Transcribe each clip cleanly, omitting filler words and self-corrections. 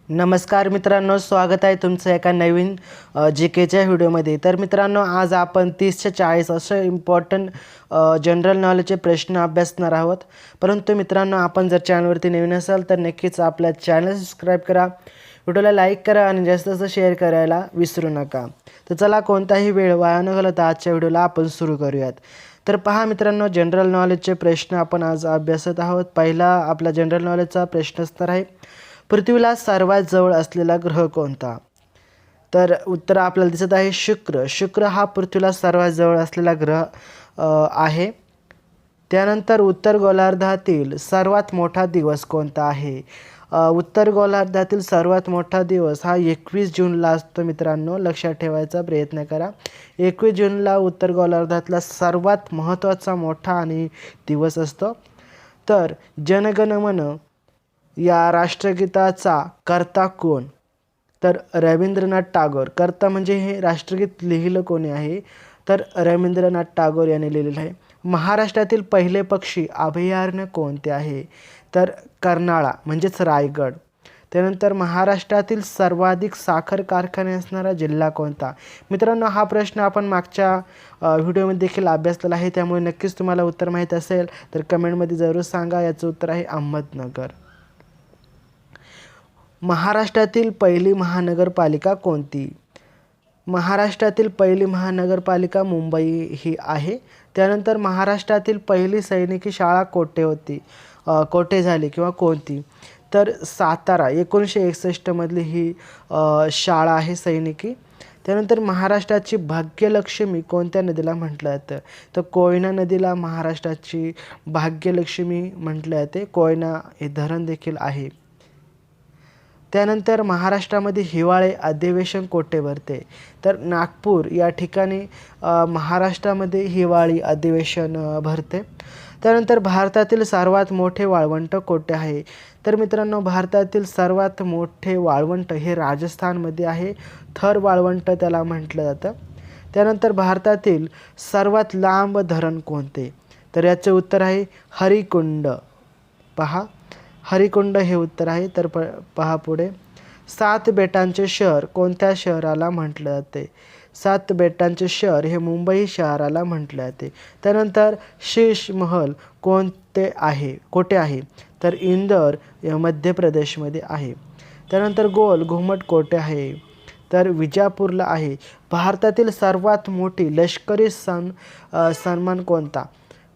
नमस्कार मित्रांनो, स्वागत आहे तुमचं एका नवीन जी-केच्या व्हिडिओमध्ये। तर मित्रांनो, आज आपण 30 ते 40 असे इम्पॉर्टंट जनरल नॉलेजचे प्रश्न अभ्यासणार आहोत। परंतु मित्रांनो, आपण जर चॅनलवरती नवीन असाल तर नक्कीच आपल्या चॅनल सबस्क्राईब करा, व्हिडिओला लाईक करा आणि जास्तीत जास्त शेअर करायला विसरू नका। तर चला, कोणताही वेळ वाया न घालवता आजच्या व्हिडिओला आपण सुरू करूयात। तर पहा मित्रांनो, जनरल नॉलेजचे प्रश्न आपण आज अभ्यासत आहोत। पहिला आपला जनरल नॉलेजचा प्रश्न असणार आहे, पृथ्वीला सर्वात जवळ असलेला ग्रह कोणता? तर उत्तर आपल्याला दिसत आहे शुक्र। शुक्र हा पृथ्वीला सर्वात जवळ असलेला ग्रह आहे। त्यानंतर उत्तर गोलार्धातील सर्वात मोठा दिवस कोणता आहे? उत्तर गोलार्धातील सर्वात मोठा दिवस हा 21 जूनला असतो मित्रांनो, लक्षात ठेवायचा प्रयत्न करा। 21 जूनला उत्तर गोलार्धातला सर्वात महत्त्वाचा मोठा आणि दिवस असतो। तर जनगण मन या राष्ट्रगीताचा कर्ता कोण? तर रवींद्रनाथ टागोर। कर्ता म्हणजे हे राष्ट्रगीत लिहिलं कोणी आहे? तर रवींद्रनाथ टागोर यांनी लिहिलेलं आहे। महाराष्ट्रातील पहिले पक्षी अभयारण्य कोणते आहे? तर कर्नाळा म्हणजेच रायगड। त्यानंतर महाराष्ट्रातील सर्वाधिक साखर कारखाने असणारा जिल्हा कोणता? मित्रांनो, हा प्रश्न आपण मागच्या व्हिडिओमध्ये देखील अभ्यासलेला आहे, त्यामुळे नक्कीच तुम्हाला उत्तर माहीत असेल तर कमेंटमध्ये जरूर सांगा। याचं उत्तर आहे अहमदनगर। महाराष्ट्रातील पहिली महानगरपालिका कोणती? महाराष्ट्रातील पहिली महानगरपालिका मुंबई ही आहे। त्यानंतर महाराष्ट्रातील पहिली सैनिकी शाळा कोठे झाली किंवा कोणती? तर सातारा, 1961 मधली ही शाळा आहे सैनिकी। त्यानंतर महाराष्ट्राची भाग्यलक्ष्मी कोणत्या नदीला म्हटलं जातं? तर कोयना नदीला महाराष्ट्राची भाग्यलक्ष्मी म्हटलं जाते। कोयना हे धरण देखील आहे। त्यानंतर महाराष्ट्रामध्ये हिवाळे अधिवेशन कोठे भरते? तर नागपूर या ठिकाणी महाराष्ट्रामध्ये हिवाळी अधिवेशन भरते। त्यानंतर भारतातील सर्वात मोठे वाळवंट कोठे आहे? तर मित्रांनो, भारतातील सर्वात मोठे वाळवंट हे राजस्थानमध्ये आहे। थर वाळवंट त्याला म्हटलं जातं। त्यानंतर भारतातील सर्वात लांब धरण कोणते? तर याचे उत्तर आहे हरिकुंड। पहा, हरिकुंड हे उत्तर आहे। तर पहा पुढे, 7 बेटांचे शहर कोणत्या शहराला म्हटलं जाते? 7 बेटांचे शहर हे मुंबई शहराला म्हटलं जाते। त्यानंतर शीश महल कोठे आहे? तर इंदोर मध्य प्रदेशमध्ये आहे। त्यानंतर गोल घुमट कोठे आहे? तर विजापूरला आहे। भारतातील सर्वात मोठी लष्करी सन्मान कोणता?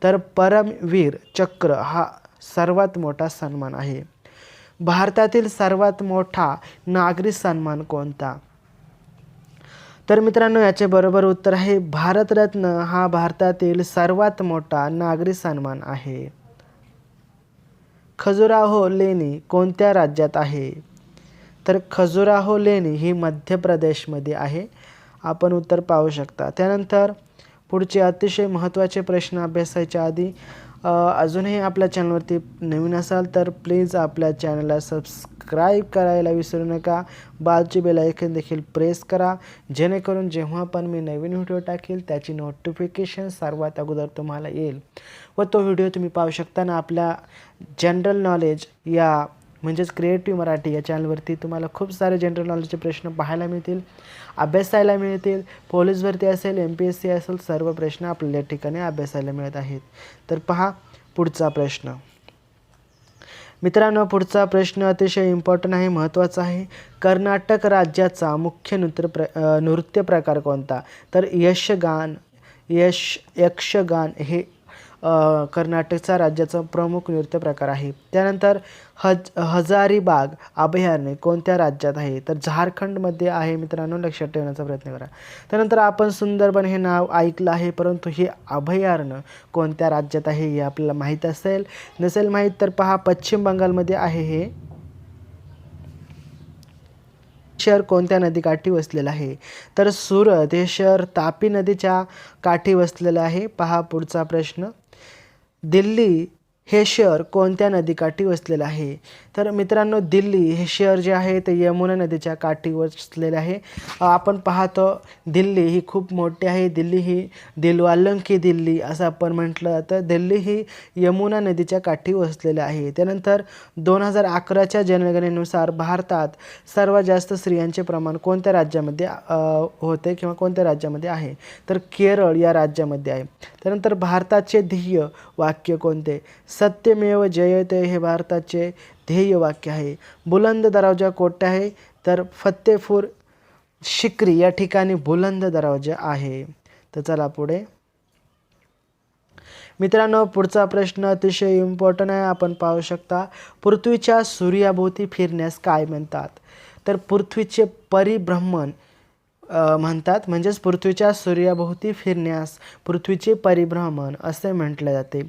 तर परमवीर चक्र हा सर्वात मोठा सन्मान आहे। भारतातील सर्वात मोठा नागरी सन्मान कोणता? तर मित्रांनो, याचे बरोबर उत्तर आहे भारतरत्न हा भारतातील सर्वात मोठा नागरी सन्मान आहे। खजुराहो लेणी कोणत्या राज्यात आहे? तर खजुराहो लेणी ही मध्य प्रदेशमध्ये आहे। आपण उत्तर पाहू शकता। त्यानंतर पुढचे अतिशय महत्त्वाचे प्रश्न अभ्यासायच्या आधी अजूनही आपल्या चॅनलवरती नवीन असाल तर प्लीज आपल्या चॅनलला सबस्क्राईब करायला विसरू नका। बाजूची बेल आयकॉन देखील प्रेस करा, जेणेकरून जेव्हा पण मी नवीन व्हिडिओ टाकेल त्याची नोटिफिकेशन सर्वात अगोदर तुम्हाला येईल व तो व्हिडिओ तुम्ही पाहू शकता। ना आपल्या जनरल नॉलेज या म्हणजेच क्रिएटिव्ह मराठी या चॅनलवरती तुम्हाला खूप सारे जनरल नॉलेजचे प्रश्न पाहायला मिळतील, अभ्यासायला मिळतील। पोलीस भरती असेल, MPSC असेल, सर्व प्रश्न आपल्याला या ठिकाणी अभ्यासायला मिळत आहेत। तर पहा पुढचा प्रश्न। मित्रांनो, पुढचा प्रश्न अतिशय इम्पॉर्टंट आहे, महत्त्वाचा आहे। कर्नाटक राज्याचा मुख्य नृत्य प्रकार कोणता? तर यक्षगान हे कर्नाटकचा राज्याचा प्रमुख नृत्य प्रकार आहे। त्यानंतर हजारीबाग अभयारण्य कोणत्या राज्यात आहे? तर झारखंडमध्ये आहे मित्रांनो, लक्षात ठेवण्याचा प्रयत्न करा। त्यानंतर आपण सुंदरबन हे नाव ऐकलं आहे, परंतु हे अभयारण्य कोणत्या राज्यात आहे हे आपल्याला माहीत असेल। नसेल माहीत तर पहा, पश्चिम बंगालमध्ये आहे। हे शहर कोणत्या नदीकाठी वसलेलं आहे? तर सुरत हे शहर तापी नदीच्या काठी वसलेलं आहे। पहा पुढचा प्रश्न, दिल्ली हे शहर कोणत्या नदीकाठी वसलेलं आहे? तर मित्रांनो, दिल्ली हे शहर जे आहे ते यमुना नदीच्या काठी वसलेले आहे. आपण पाहतो दिल्ली ही खूप मोठी आहे. दिल्ली ही दिलवालं की दिल्ली असं आपण म्हटलं तर दिल्ली ही यमुना नदीच्या काठी वसलेले आहे. त्यानंतर 2011च्या जनगणनेनुसार भारतात सर्वात जास्त स्त्रियांचे प्रमाण कोणत्या राज्यामध्ये होते किंवा कोणत्या राज्यामध्ये आहे? तर केरळ या राज्यामध्ये आहे. त्यानंतर भारताचे ध्येय वाक्य कोणते? सत्यमेव जयते हे भारताचे ध्येय वाक्य आहे. बुलंद दरवाजा कोठे आहे? तर फतेपूर शिक्री या ठिकाणी बुलंद दरवाजा आहे. तर चला पुढे मित्रांनो, पुढचा प्रश्न अतिशय इम्पॉर्टंट आहे. आपण पाहू शकता, पृथ्वीच्या सूर्याभोवती फिरण्यास काय म्हणतात? तर पृथ्वीचे परिभ्रमण म्हणतात. म्हणजेच पृथ्वीच्या सूर्याभोवती फिरण्यास पृथ्वीचे परिभ्रमण असे म्हटले जाते.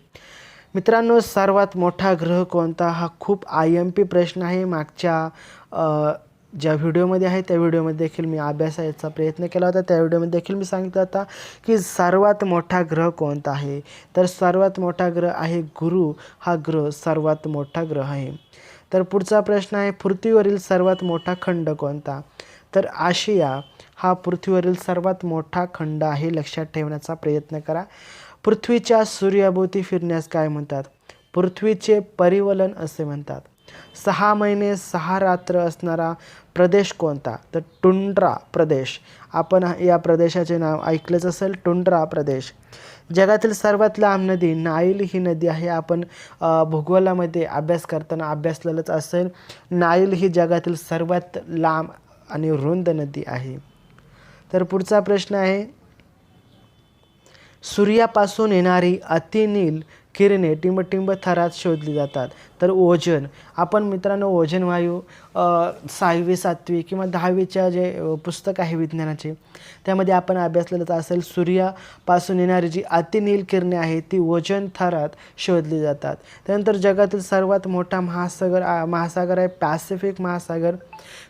मित्रांनो, सर्वात मोठा ग्रह कोणता? हा खूप IMP प्रश्न आहे. मागच्या ज्या व्हिडिओमध्ये आहे त्या व्हिडिओमध्ये देखील मी अभ्यासाचा प्रयत्न केला होता. त्या व्हिडिओमध्ये देखील मी सांगितलं होता की सर्वात मोठा ग्रह कोणता आहे? तर सर्वात मोठा ग्रह आहे गुरु. हा ग्रह सर्वात मोठा ग्रह आहे. तर पुढचा प्रश्न आहे, पृथ्वीवरील सर्वात मोठा खंड कोणता? तर आशिया हा पृथ्वीवरील सर्वात मोठा खंड आहे. लक्षात ठेवण्याचा प्रयत्न करा. पृथ्वीच्या सूर्याभोवती फिरण्यास काय म्हणतात? पृथ्वीचे परिवलन असे म्हणतात. 6 महिने 6 रात्र असणारा प्रदेश कोणता? तर टुंड्रा प्रदेश. आपण या प्रदेशाचे नाव ऐकलंच असेल, टुंड्रा प्रदेश. जगातील सर्वात लांब नदी नाईल ही नदी आहे. आपण भूगोलामध्ये अभ्यास करताना अभ्यासलेलंच असेल. नाईल ही जगातील सर्वात लांब आणि रुंद नदी आहे. तर पुढचा प्रश्न आहे, सूर्यापासून येणारी अतिनील किरणे टिंबटिंब थरात शोधली जातात. तर ओझोन. आपण मित्रांनो ओझोन वायू 6वी 7वी किंवा 10वीच्या जे पुस्तक आहे विज्ञानाचे त्यामध्ये आपण अभ्यासलेलंच असेल. सूर्यापासून येणारी जी अतिनील किरणे आहेत ती ओझोन थरात शोधली जातात. त्यानंतर जगातील सर्वात मोठा महासागर आहे पॅसिफिक महासागर.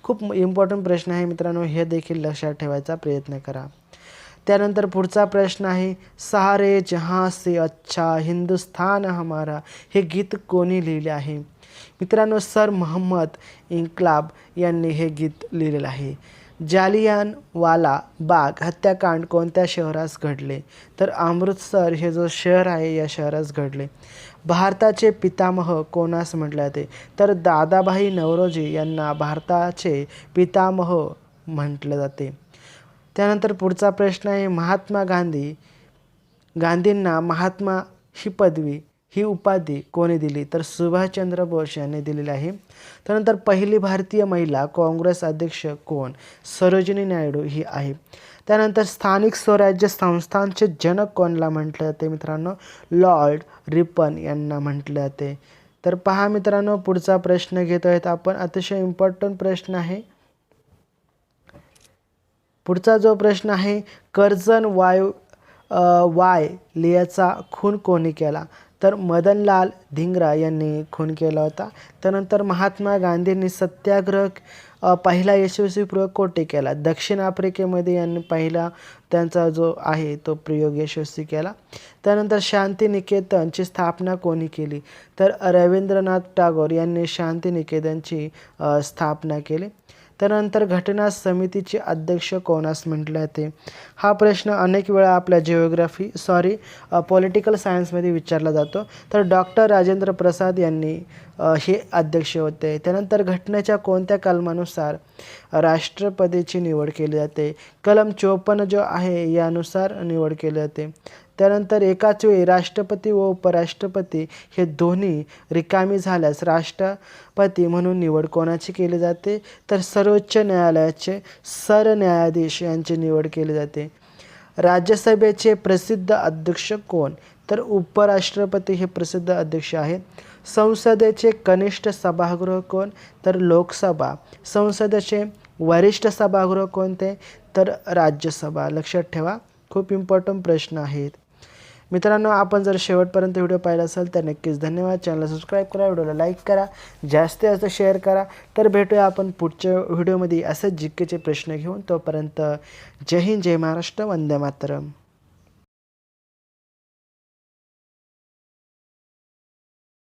खूप इम्पॉर्टंट प्रश्न आहे मित्रांनो, हे देखील लक्षात ठेवायचा प्रयत्न करा. त्यानंतर पुढचा प्रश्न आहे, सारे जहां से अच्छा हिंदुस्तान हमारा हे गीत कोणी लिहिले आहे? मित्रांनो, सर मोहम्मद इन्कलाब यांनी हे गीत लिहिलेलं आहे. जालियनवाला बाग हत्याकांड कोणत्या शहरास घडले? तर अमृतसर हे जो शहर आहे या शहरास घडले. भारताचे पितामह कोणास म्हटले जाते? तर दादाभाई नौरोजी यांना भारताचे पितामह म्हटले जाते. त्यानंतर पुढचा प्रश्न आहे, महात्मा गांधींना महात्मा ही उपाधी कोणी दिली? तर सुभाषचंद्र बोस यांनी दिलेली आहे. त्यानंतर पहिली भारतीय महिला काँग्रेस अध्यक्ष कोण? सरोजिनी नायडू ही आहे. त्यानंतर स्थानिक स्वराज्य संस्थांचे जनक कोणाला म्हटले जाते? मित्रांनो, लॉर्ड रिपन यांना म्हटले जाते. तर पहा मित्रांनो, पुढचा प्रश्न घेतो आहेत आपण. अतिशय इम्पॉर्टंट प्रश्न आहे. पुढचा जो प्रश्न आहे, कर्जन वायलियाचा खून कोणी केला? तर मदनलाल धिंग्रा यांनी खून केला होता. त्यानंतर महात्मा गांधींनी सत्याग्रह पहिला यशस्वी प्रयोग कोठे केला? दक्षिण आफ्रिकेमध्ये यांनी पहिला त्यांचा जो आहे तो प्रयोग यशस्वी केला. त्यानंतर शांतिनिकेतनची स्थापना कोणी केली? तर रवींद्रनाथ टागोर यांनी शांतिनिकेतनची स्थापना केली. त्यानंतर घटना समितीचे अध्यक्ष कोणास म्हटले जाते? हा प्रश्न अनेक वेळा आपल्या पॉलिटिकल सायन्समध्ये विचारला जातो. तर डॉक्टर राजेंद्र प्रसाद यांनी हे अध्यक्ष होते. त्यानंतर घटनेच्या कोणत्या कलमानुसार राष्ट्रपतीची निवड केली जाते? कलम 54 जो आहे यानुसार निवड केली जाते. त्यानंतर एकाच वेळी राष्ट्रपती व उपराष्ट्रपती हे दोन्ही रिकामी झाल्यास राष्ट्रपती म्हणून निवड कोणाची केली जाते? तर सर्वोच्च न्यायालयाचे सरन्यायाधीश यांची निवड केली जाते. राज्यसभेचे प्रसिद्ध अध्यक्ष कोण? तर उपराष्ट्रपती हे प्रसिद्ध अध्यक्ष आहेत. संसदेचे कनिष्ठ सभागृह कोण? तर लोकसभा. संसदेचे वरिष्ठ सभागृह कोणते? तर राज्यसभा. लक्षात ठेवा, खूप इम्पॉर्टंट प्रश्न आहेत. मित्रांनो, आपण जर शेवटपर्यंत व्हिडिओ पाहिला असेल तर नक्कीच धन्यवाद. चॅनलला सबस्क्राईब करा, व्हिडिओला लाईक करा, जास्तीत जास्त शेअर करा. तर भेटूया आपण पुढच्या व्हिडिओमध्ये असेच जीकेचे प्रश्न घेऊन. तोपर्यंत जय हिंद, जय महाराष्ट्र, वंदे मातरम.